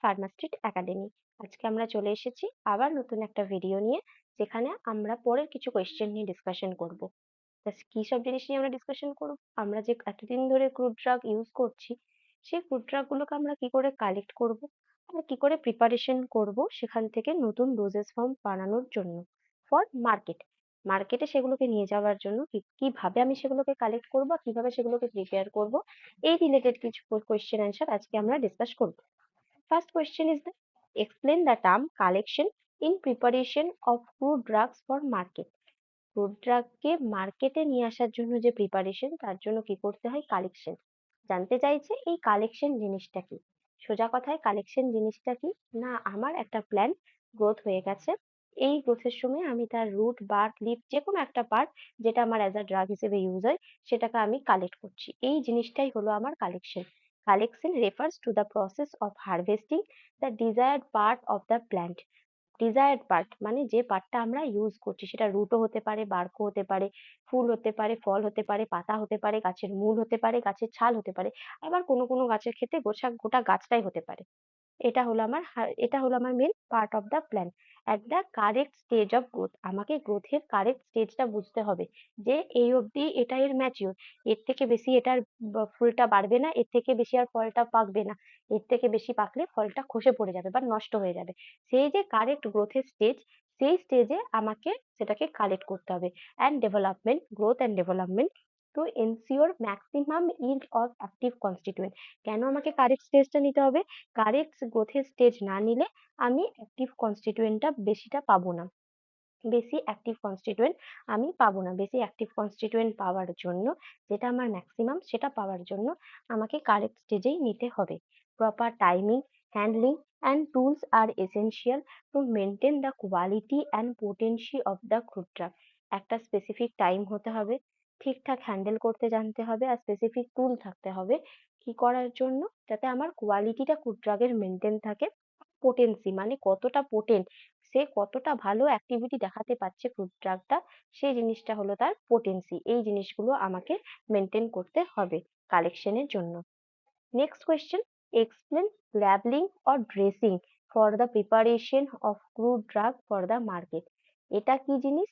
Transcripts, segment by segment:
ফার্মাস্ট্রিট academy. আজকে আমরা চলে এসেছি আবার নতুন একটা ভিডিও নিয়ে, যেখানে আমরা পরের কিছু কোয়েশ্চেন নিয়ে ডিসকাশন করব। কি সব জিনিস নিয়ে আমরা ডিসকাশন করব? আমরা যে এতদিন ধরে ক্রুড ড্রাগ ইউজ করছি, সেই ক্রুড ড্রাগ গুলোকে আমরা কি করে কালেক্ট করব আর কি করে প্রিপারেশন করব সেখান থেকে নতুন ডোজেস ফর্ম বানানোর জন্য ফর মার্কেট। মার্কেটে সেগুলোকে নিয়ে যাওয়ার জন্য কিভাবে আমি সেগুলোকে কালেক্ট করব, কিভাবে সেগুলোকে প্রিপেয়ার করব, এই রিলেটেড কিছু কোয়েশ্চেন অ্যান্সার আজকে আমরা ডিসকাস করব। First question is the explain the term collection in preparation of crude drugs for market. Crude ড্রাগকে মার্কেটে নিয়ে আসার জন্য যে প্রিপারেশন, তার জন্য কি করতে হয়? কালেকশন। জানতে চাইছে এই কালেকশন জিনিসটা কি। সোজা কথায় কালেকশন জিনিসটা কি না, আমার একটা প্ল্যান গ্রোথ হয়ে গেছে, এই গ্রোথের সময় আমি তার রুট বার্ক লিফ যে কোনো একটা পার্ট যেটা আমার অ্যাজ আ ড্রাগ হিসেবে ইউজ হয়, সেটাকে আমি কালেক্ট করছি। এই জিনিসটাই হলো আমার collection. Collection refers to the process of harvesting the desired part of the plant. Desired part মানে যে পার্টটা আমরা ইউজ করছি, সেটা রুটও হতে পারে, বার্কও হতে পারে, ফুল হতে পারে, ফল হতে পারে, পাতা হতে পারে, গাছের মূল হতে পারে, গাছের ছাল হতে পারে, আবার কোনো কোনো গাছের ক্ষেত্রে গোটা গাছটাই হতে পারে। এটা হলো আমার main part of the plan at the correct stage of growth. আমাকে গ্রোথের কারেক্ট স্টেজটা বুঝতে হবে যে এই অবধি এটা এর ম্যাচিওর, এর থেকে বেশি এটার ফুলটা বাড়বে না, এর থেকে বেশি আর ফলটা পাকবে না, এর থেকে বেশি পাকলে ফলটা খসে পড়ে যাবে বা নষ্ট হয়ে যাবে। সেই যে কারেক্ট গ্রোথের স্টেজ, সেই স্টেজে আমাকে সেটাকে কালেক্ট করতে হবে। And development, growth and development to ensure maximum yield of active constituent. কেন আমাকে কারেক্ট স্টেজটা নিতে হবে? কারেক্ট গ্রোথের স্টেজ না নিলে আমি অ্যাক্টিভ কনস্টিটিউয়েন্টটা বেশিটা পাবো না। বেশি অ্যাক্টিভ কনস্টিটিউয়েন্ট আমি পাবো না। বেশি অ্যাক্টিভ কনস্টিটিউয়েন্ট পাওয়ার জন্য, যেটা আমার ম্যাক্সিমাম, সেটা পাওয়ার জন্য আমাকে কারেক্ট স্টেজেই নিতে হবে। Proper timing, handling and tools are essential to maintain the quality and potency of the crude drug. একটা স্পেসিফিক টাইম হতে হবে, ঠিকঠাক হ্যান্ডেল করতে জানতে হবে, আর স্পেসিফিক টুল থাকতে হবে কি করার জন্য, যাতে আমার কোয়ালিটিটা ক্রুড ড্রাগের মেনটেন থাকে। পোটেন্সি মানে কতটা পোটেন্ট, সে কতটা ভালো অ্যাক্টিভিটি দেখাতে পারছে ক্রুড ড্রাগটা, সেই জিনিসটা হলো তার পোটেন্সি। এই জিনিসগুলো আমাকে মেনটেন করতে হবে কালেকশনের জন্য। Next question, explain garbling or dressing for the preparation of crude drug for the market. এটা কি জিনিস?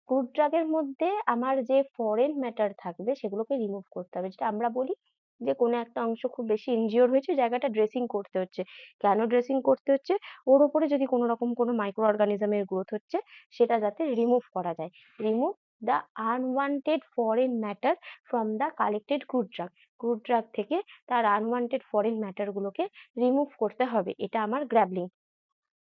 ক্রুড ড্রাগের মধ্যে আমার যে ফরেন ম্যাটার থাকবে সেগুলোকে রিমুভ করতে হবে। যেটা আমরা বলি যে কোনো একটা অংশ খুব বেশি ইনজিওর হয়েছে, জায়গাটা ড্রেসিং করতে হচ্ছে। কেন ড্রেসিং করতে হচ্ছে? ওর উপরে যদি কোনো রকম কোনো মাইক্রো অর্গানিজমের গ্রোথ হচ্ছে, সেটা যাতে রিমুভ করা যায়। Remove the unwanted foreign matter from the collected crude drug. Crude drug থেকে তার আনওয়ান্টেড ফরেন ম্যাটার গুলোকে রিমুভ করতে হবে, এটা আমার গ্র্যাবলিং।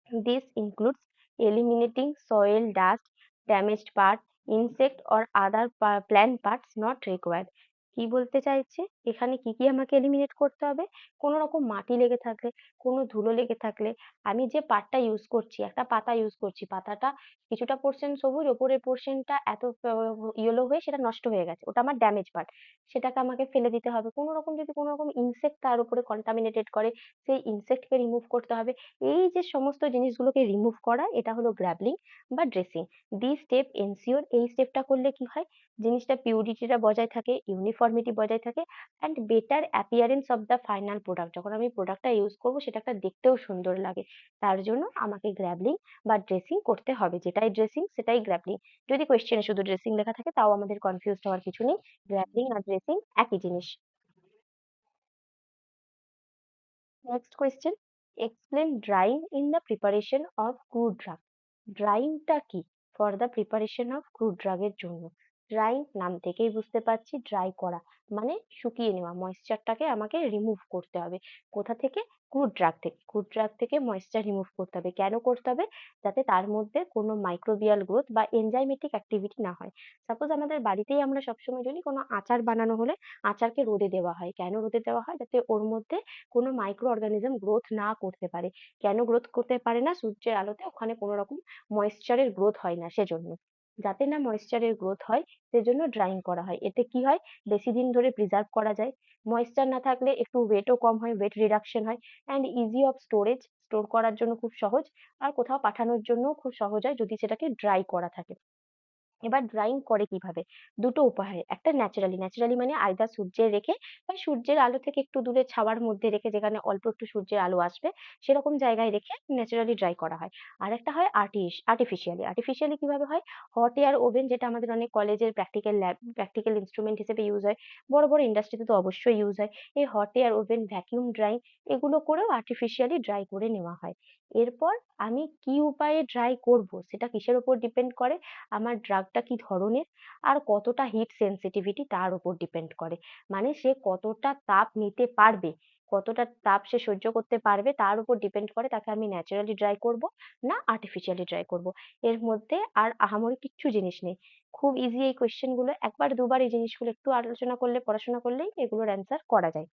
This includes eliminating soil dust, damaged part, insect or other plant parts not required. কি বলতে চাইছে? এখানে কি কি আমাকে এলিমিনেট করতে হবে? কোনো রকম মাটি লেগে থাকলে, কোনো ধুলো লেগে থাকলে, আমি যে পাটটা ইউজ করছি, একটা পাতা ইউজ করছি, পাতাটা কিছুটা পোর্শন সবুজ, ওপরের পোর্শনটা এত ইয়েলো হয়ে সেটা নষ্ট হয়ে গেছে, ওটা আমার ড্যামেজ পার্ট, সেটাকে আমাকে ফেলে দিতে হবে। কোনো রকম যদি কোনো রকম ইনসেক্ট তার উপরে কন্টামিনেটেড করে, সেই ইনসেক্টকে রিমুভ করতে হবে। এই যে সমস্ত জিনিসগুলোকে রিমুভ করা, এটা হলো গ্র্যাবলিং বা ড্রেসিং। দিস স্টেপ এনসিওর, এই স্টেপটা করলে কি হয়, জিনিসটা পিউরিটিটা বজায় থাকে, ইউনিফর্মিটি বজায় থাকে, and better appearance of the final product. যখন আমি প্রোডাক্টটা ইউজ করবো, সেটা একটা দেখতেও সুন্দর লাগে। তার জন্য আমাকে গ্র্যাবলিং বা ড্রেসিং করতে হবে। যেটাই ড্রেসিং সেটাই গ্র্যাবলিং। যদি কোয়েশ্চেনে শুধু ড্রেসিং লেখা থাকে, তাও আমাদের কনফিউজ হওয়ার কিছু নেই, গ্র্যাবলিং আর ড্রেসিং একই জিনিস। Next question, explain drying in the preparation of crude drug. ড্রাইংটা কি for the preparation of crude ড্রাগের জন্য? ড্রাইং নাম থেকেই বুঝতে পারছি, ড্রাই করা মানে শুকিয়ে নেওয়া, ময়েশ্চারটাকে আমাকে রিমুভ করতে হবে। কোথা থেকে? ক্রুড ড্রাগ থেকে। ক্রুড ড্রাগ থেকে ময়েশ্চার রিমুভ করতে হবে। কেন করতে হবে? যাতে তার মধ্যে কোনো মাইক্রোবিয়াল গ্রোথ বা এনজাইমেটিক অ্যাক্টিভিটি না হয়। সাপোজ আমাদের বাড়িতেই আমরা সবসময় জানি কোনো আচার বানানো হলে আচারকে রোদে দেওয়া হয়। কেন রোদে দেওয়া হয়? যাতে ওর মধ্যে কোনো মাইক্রো অর্গানিজম গ্রোথ না করতে পারে। কেন গ্রোথ করতে পারে না? সূর্যের আলোতে ওখানে কোনো রকম ময়েশ্চারের গ্রোথ হয় না সেজন্য। যাতে না ময়েশ্চারের গ্রোথ হয়, সেজন্য ড্রাইং করা হয়। এতে কি হয়? বেশি দিন ধরে প্রিজার্ভ করা যায়। ময়েশ্চার না থাকলে একটু ওয়েটও কম হয়, ওয়েট রিডাকশন হয়, and easy of storage, store করার জন্য খুব সহজ, আর কোথাও পাঠানোর জন্যও খুব সহজ হয় যদি সেটাকে ড্রাই করা থাকে। এবার ড্রাইং করে কিভাবে? দুটো উপায়ে। একটা ন্যাচারালি, ন্যাচারালি মানে আইদার সূর্যে রেখে বা সূর্যের আলো থেকে একটু দূরে ছাওয়ার মধ্যে রেখে যেখানে অল্প একটু সূর্যের আলো আসবে সেরকম জায়গায় রেখে ন্যাচারালি ড্রাই করা হয়। আরেকটা হয় আর্টিফিশিয়ালি। আর্টিফিশিয়ালি কিভাবে হয়? হট এয়ার ওভেন, যেটা আমাদের অনেক কলেজের প্র্যাকটিক্যাল ইন্সট্রুমেন্ট হিসেবে ইউজ হয়। বড়, বড় ইন্ডাস্ট্রিতে তো অবশ্যই ইউজ হয়। এই hot air oven, vacuum drawing এগুলো করেও আর্টিফিশিয়ালি ড্রাই করে নেওয়া হয়। এরপর আমি কি উপায়ে ড্রাই করব সেটা কিসের উপর ডিপেন্ড করে? আমার ড্রাগটা কি ধরনের আর কতটা হিট সেনসিটিভিটি তার উপর ডিপেন্ড করে। মানে সে কতটা তাপ নিতে পারবে, কতটা তাপ সে সহ্য করতে পারবে তার উপর ডিপেন্ড করে তাকে আমি ন্যাচারালি ড্রাই করব না আর্টিফিশিয়ালি ড্রাই করব। এর মধ্যে আর আহামরি কিচ্ছু জিনিস নেই। খুব ইজি এই কোয়েশ্চেন গুলো, একবার দুবার এই জিনিসগুলো একটু আলোচনা করলে, পড়াশোনা করলেই এগুলোর অ্যান্সার করা যায়।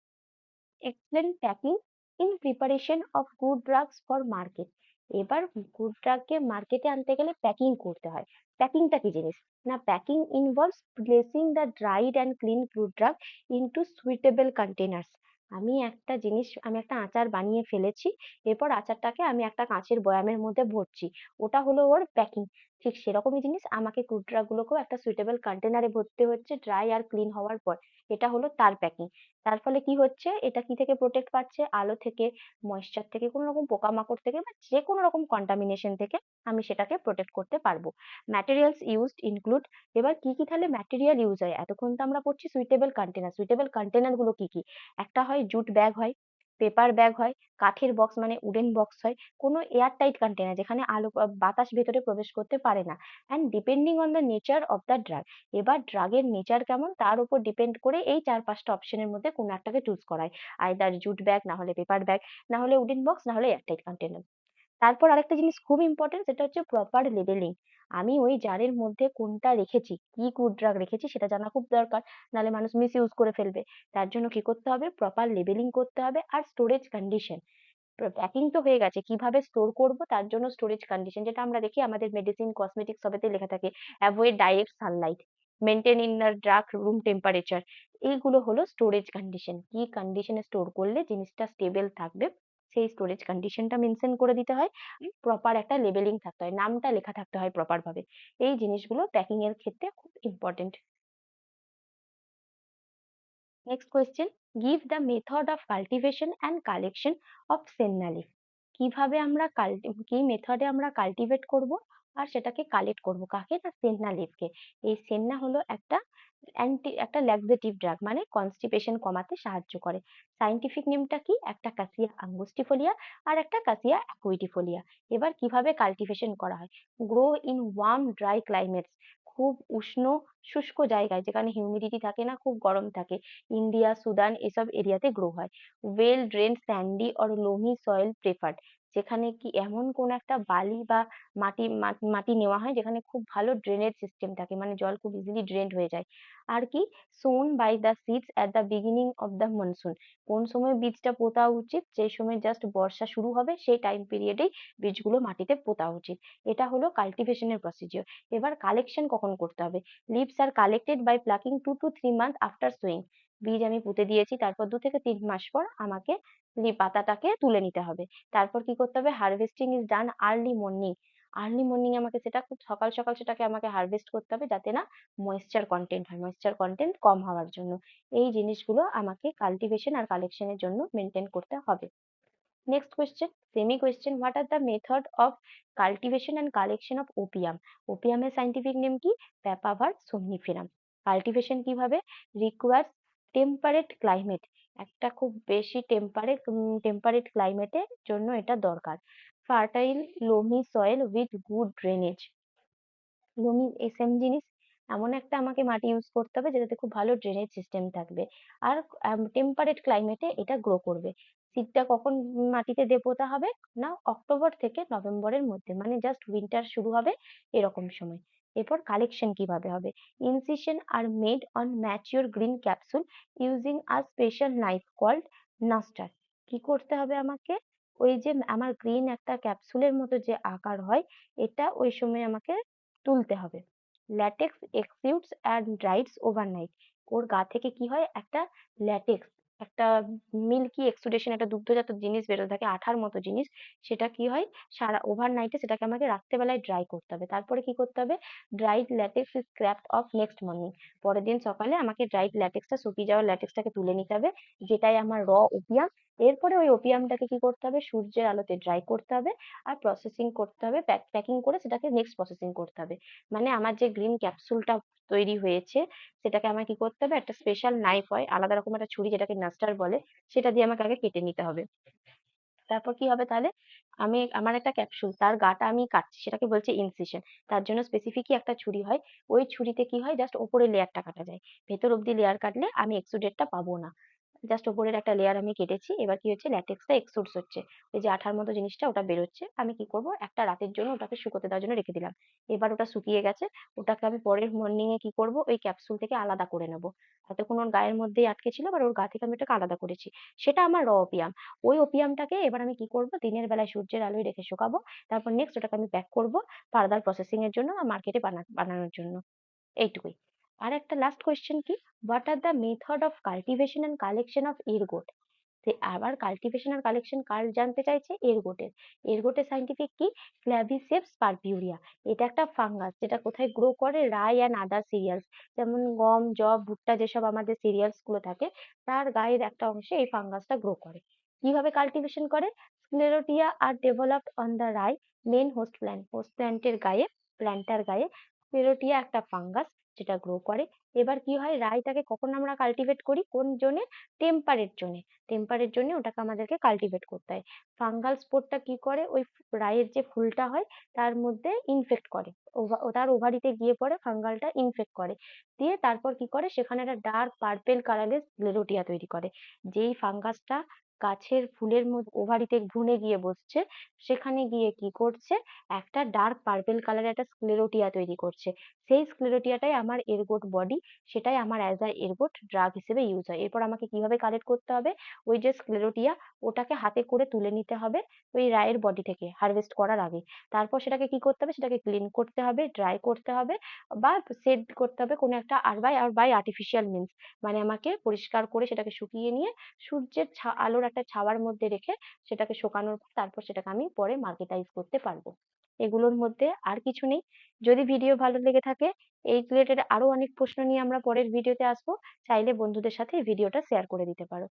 Explain packing in preparation of good drugs for market. এবার গুড ড্রাগকে মার্কেটে আনতে গেলে প্যাকিং করতে হয়। প্যাকিংটা কি জিনিস? না, packing involves placing the dried and clean good drug into suitable containers. আমি একটা আচার বানিয়ে ফেলেছি, এরপর আচারটাকে আমি একটা কাঁচের বয়ামের মধ্যে ভরছি, ওটা হলো ওর প্যাকিং। ঠিক সেরকমই জিনিস আমাকে গুড ড্রাগ গুলোকেও একটা সুইটেবল কন্টেনারে ভরতে হচ্ছে ড্রাই আর ক্লিন হওয়ার পর। এটা হলো তার প্যাকিং। তার ফলে কি হচ্ছে, এটা কি থেকে প্রোটেক্ট পাচ্ছে? আলো থেকে, ময়েশ্চার থেকে, কোনো রকম পোকামাকড় থেকে বা যে কোনো রকম কন্টামিনেশন থেকে আমি সেটাকে প্রোটেক্ট করতে পারবো। Materials used include. এবার কি কি তাহলে ম্যাটেরিয়াল ইউজ হয়? এতক্ষণ তো আমরা পড়ছি সুইটেবল কন্টেনার। সুইটেবল কন্টেনার গুলো কি কি? একটা হয় জুট ব্যাগ হয়, পেপার ব্যাগ হয়, কাঠের বক্স মানে উডেন বক্স হয়, কোনো এয়ার টাইট কন্টেনার যেখানে আলো বাতাস ভেতরে প্রবেশ করতে পারে না। And depending on the nature of the drug. এবার ড্রাগের নেচার কেমন তার উপর ডিপেন্ড করে এই ৪-৫টা অপশনের মধ্যে কোনো একটাকে চুজ করায়। আইদার জুট ব্যাগ, না হলে পেপার ব্যাগ, না হলে উডেন বক্স, না হলে এয়ারটাইট কন্টেনার। তারপর আরেকটা জিনিস খুব ইম্পর্টেন্ট, সেটা হচ্ছে প্রপার লেবেলিং। আমি ওই জারের মধ্যে কোনটা রেখেছি, কি গুড ড্রাগ রেখেছি সেটা জানা খুব দরকার, নাহলে মানুষ মিস ইউজ করে ফেলবে। তার জন্য কি করতে হবে? প্রপার লেবেলিং করতে হবে। আর স্টোরেজ কন্ডিশন, প্যাকিং তো হয়ে গেছে, কিভাবে স্টোর করব তার জন্য স্টোরেজ কন্ডিশন, যেটা আমরা দেখি আমাদের মেডিসিন, কসমেটিক্স সবেতে লেখা থাকে, avoid direct Sunlight, maintain in the drug room temperature. এইগুলো হলো স্টোরেজ কন্ডিশন। কি কন্ডিশনে স্টোর করলে জিনিসটা স্টেবল থাকবে সেই স্টোরেজ কন্ডিশনটা মেনশন করে দিতে হয়। প্রপার একটা লেবেলিং থাকতে হয়, নামটা লেখা থাকতে হয় প্রপার ভাবে। এই জিনিসগুলো প্যাকিং এর ক্ষেত্রে খুব important. Next question, give the method of cultivation and collection of senna leaf. কিভাবে আমরা কি মেথডে আমরা কাল্টিভেট করব আর সেটাকে কালেক্ট করব, কাকে? না, সেন্না লিফকে। এই সেন্না হলো একটা ল্যাক্সেটিভ ড্রাগ, মানে কনস্টিপেশন কমাতে সাহায্য করে। সাইন্টিফিক নেমটা কি? একটা কাসিয়া আঙ্গুস্টিফোলিয়া আর একটা কাসিয়া অ্যাকুইটিফোলিয়া। এবার কিভাবে কাল্টিভেশন করা হয়? Grow in warm dry climates. খুব উষ্ণ শুষ্ক জায়গায়, যেখানে হিউমিডিটি থাকে না, খুব গরম থাকে, ইন্ডিয়া, সুদান এসব এরিয়াতে গ্রো হয়। Well drained sandy or loamy soil preferred. যেখানে কি এমন কোন একটা বালি বা মাটি নেওয়া হয় যেখানে খুব ভালো ড্রেনেজ সিস্টেম থাকে, মানে জল খুব ইজিলি ড্রেনড হয়ে যায়। আর কি, sown by the seeds at the beginning of the monsoon. কোন সময় বীজটা পোতা উচিত? যে সময় জাস্ট বর্ষা শুরু হবে সেই টাইম পিরিয়ডেই বীজগুলো মাটিতে পোতা উচিত। এটা হলো কাল্টিভেশনের প্রসিজিওর। এবার কালেকশন কখন করতে হবে? Leaves are collected by plucking 2 to 3 months after sowing. বীজ আমি পুঁতে দিয়েছি, তারপর 2 থেকে 3 মাস পর আমাকে পাতাটাকে তুলে নিতে হবে। তারপর কি করতে হবে? Harvesting is done early morning. Early morning আমাকে সেটা খুব সকাল সকাল সেটাকে আমাকে হারভেস্ট করতে হবে, যাতে না ময়েশ্চার কন্টেন্ট হয়, ময়েশ্চার কন্টেন্ট কম হওয়ার জন্য। এই জিনিসগুলো আমাকে কাল্টিভেশন আর কালেকশনের জন্য মেনটেন করতে হবে। Next question, semi question. What are the method of cultivation and collection of opium? Opium এর scientific name কি? Papaver somniferum. Cultivation কিভাবে? Requires temperate climate. একটা খুব বেশি টেম্পারেট ক্লাইমেটের জন্য এটা দরকার। Fertile loamy soil with good drainage. Loamy same জিনিস, এমন একটা আমাকে মাটি ইউজ করতে হবে যেটাতে খুব ভালো ড্রেনেজ সিস্টেম থাকবে। আর টেম্পারেট ক্লাইমেটে এটা গ্রো করবে। সিডটা কখন মাটিতে পোঁতা হবে? না, অক্টোবর থেকে নভেম্বরের মধ্যে, মানে জাস্ট উইন্টার শুরু হবে এরকম সময়। এরপর কালেকশন কিভাবে হবে? Incision are made on mature green capsule using a special knife called নাস্টার। কি করতে হবে আমাকে? ওই যে আমার গ্রিন একটা ক্যাপসুলের মতো যে আকার হয়, এটা ওই সময় আমাকে তুলতে হবে। Latex exudes and dries overnight. ওর গা থেকে কি হয়? একটা ল্যাটেক্স একটা মিল্কি এক্সুডেশন, একটা দুগ্ধজাত জিনিস বেরোতে থাকে, আঠার মতো জিনিস। সেটা কি হয়, সারা ওভারনাইটে সেটাকে আমাকে রাত্রেবেলায় ড্রাই করতে হবে। তারপরে কি করতে হবে, dried latex is scraped off next morning. পরের দিন সকালে আমাকে ড্রাইড ল্যাটেক্সটা, শুকিয়ে যাওয়া ল্যাটেক্সটাকে তুলে নিতে হবে, যেটাই আমার ওপিয়াম। এরপরে ওই ওপিয়ামটাকে কি করতে হবে, সূর্যের আলোতে ড্রাই করতে হবে, আর প্রসেসিং করতে হবে, প্যাকিং করে সেটাকে নেক্সট প্রসেসিং করতে হবে। মানে আমার যে গ্রিন ক্যাপসুলটা তৈরি হয়েছে, সেটাকে আমায় কি করতে হবে, একটা স্পেশাল নাইফ হয়, আলাদা রকম একটা ছুরি যেটাকে নাস্টার বলে, সেটা দিয়ে আমাকে আগে কেটে নিতে হবে। তারপর কি হবে তাহলে, আমার একটা ক্যাপসুল, তার গাটা আমি কাটছি, সেটাকে বলছে ইনসিশন। তার জন্য স্পেসিফিকই একটা ছুরি হয়। ওই ছুরিতে কি হয়, জাস্ট ওপরের লেয়ারটা কাটা যায়, ভেতর অব্দি লেয়ার কাটলে আমি এক্সুডেটটা পাবো না। জাস্ট ওপরের একটা লেয়ার আমি কেটেছি। এবার কি হচ্ছে, ল্যাটেক্সটা এক্সুডস হচ্ছে, ওই যে আঠার মতো জিনিসটা ওটা বেরোচ্ছে। আমি কি করব, একটা রাতের জন্য ওটাকে শুকোতে দেওয়ার জন্য রেখে দিলাম। এবার ওটা শুকিয়ে গেছে, ওটাকে আমি পরের মর্নিং এ কি করব, ওই ক্যাপসুল থেকে আলাদা করে নেব। এতক্ষণ ওর গায়ের মধ্যেই আটকে ছিল, এবার ওর গা থেকে আমি ওটাকে আলাদা করেছি। সেটা আমার ওপিয়াম। ওই ওপিয়ামটাকে এবার আমি কি করব, দিনের বেলায় সূর্যের আলোয় রেখে শুকাবো। তারপর নেক্সট ওটাকে আমি প্যাক করব ফার্দার প্রসেসিং এর জন্য, মার্কেটে বানানোর জন্য। এইটুকুই। আর একটা লাস্ট কোয়েশ্চেন কি, what are the method of cultivation and collection of ergot? আবার কাল্টিভেশন আর কালেকশন কার জানতে চাইছে, এরগোটের। এরগোটের সাইন্টিফিক কি, ক্ল্যাভিসেপস পারপিউরিয়া। এটা একটা ফাঙ্গাস, যেটা কোথায় গ্রো করে, রাই অ্যান্ড আদার সিরিয়ালস, যেমন গম, যব, ভুট্টা, যেসব আমাদের সিরিয়ালস গুলো থাকে, তার গায়ের একটা অংশে এই ফাঙ্গাসটা গ্রো করে। কিভাবে কাল্টিভেশন করে, sclerotia are developed on the rye main host plant. Host প্ল্যান্টের গায়ে, প্ল্যান্টার গায়ে স্ক্লেরোটিয়া একটা ফাঙ্গাস, যেটা গ্রো করে। এবার কি হয়, রাইটাকে কখন আমরা কাল্টিভেট করি, কোন জোনে, টেম্পারেট জোনে। টেম্পারেট জন্য ওটাকে আমাদেরকে কাল্টিভেট করতে হয়। ফাঙ্গাল স্পোরটা কি করে, ওই রাইয়ের যে ফুলটা হয় তার মধ্যে ইনফেক্ট করে, তার ওভারিতে গিয়ে পড়ে, ফাঙ্গালটা ইনফেক্ট করে, দিয়ে তারপর কি করে, সেখানে একটা ডার্ক পার্পেল কালারের স্ক্লেরোটিয়া তৈরি করে। যেই ফাঙ্গাসটা গাছের ফুলের মধ্যে ওভারিতে ভ্রূণে গিয়ে বসছে, সেখানে গিয়ে কি করছে, একটা ডার্ক পার্পেল কালারের একটা স্ক্লেরোটিয়া তৈরি করছে। সেই স্ক্লেরোটিয়াটাই আমার এরগোট বডি, সেটাই আমার অ্যাজ আ এরগোট ড্রাগ হিসেবে ইউজ হয়। এরপর আমাকে কিভাবে কালেক্ট করতে হবে, ওই যে স্ক্লেরোটিয়া, ওটাকে হাতে করে তুলে নিতে হবে ওই রায়ের বডি থেকে হারভেস্ট করার আগে। তারপর সেটাকে কি করতে হবে, সেটাকে ক্লিন করতে হবে, ড্রাই করতে হবে, বা সেড করতে হবে কোনো একটা বাই আর্টিফিশিয়াল মিনস। মানে আমাকে পরিষ্কার করে সেটাকে শুকিয়ে নিয়ে সূর্যের আলোর একটা ছাওয়ার মধ্যে রেখে সেটাকে শুকানোর পর তারপর সেটাকে আমি পরে মার্কেটাইজ করতে পারবো। এগুলোর মধ্যে আর কিছু নেই। যদি ভিডিও ভালো লেগে থাকে, এই রিলেটেড আরো অনেক প্রশ্ন নিয়ে আমরা পরের ভিডিওতে আসবো। চাইলে বন্ধুদের সাথে এই ভিডিওটা শেয়ার করে দিতে পারো।